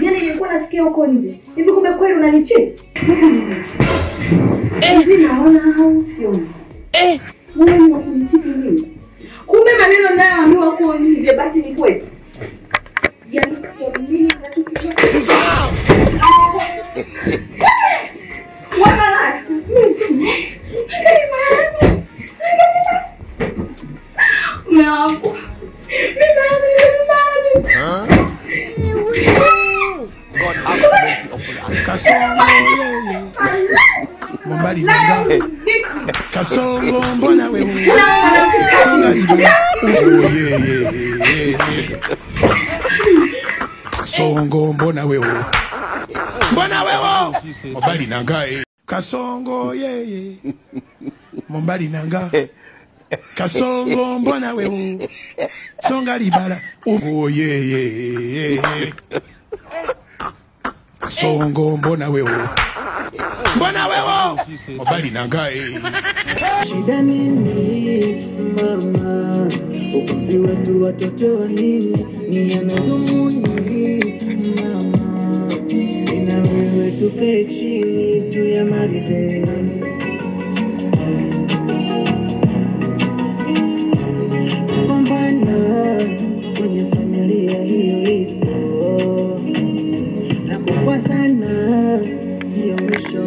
Yaani nilikuwa nasikia huko nje. Hivi kumbe kweli unanicheki? Naona sio. Wewe ni kunicheki nini? Kumbe maneno nayoambiwa huko nje basi ni kweli. Yaani kwa nini Kasongo mbona wewe songa liba Kasongo mbona wewe mbali nangae Kasongo yeye mbali nanga Kasongo mbona wewe songa libala Kasongo mbona wewe mbali nangae shida nini mama ukumbi wetu watoto wa nini ninanadhumuni mama ina wewe tukae chini tuyamalize kupambana kwenye familia hiyo ipo na kukwazana sio mwisho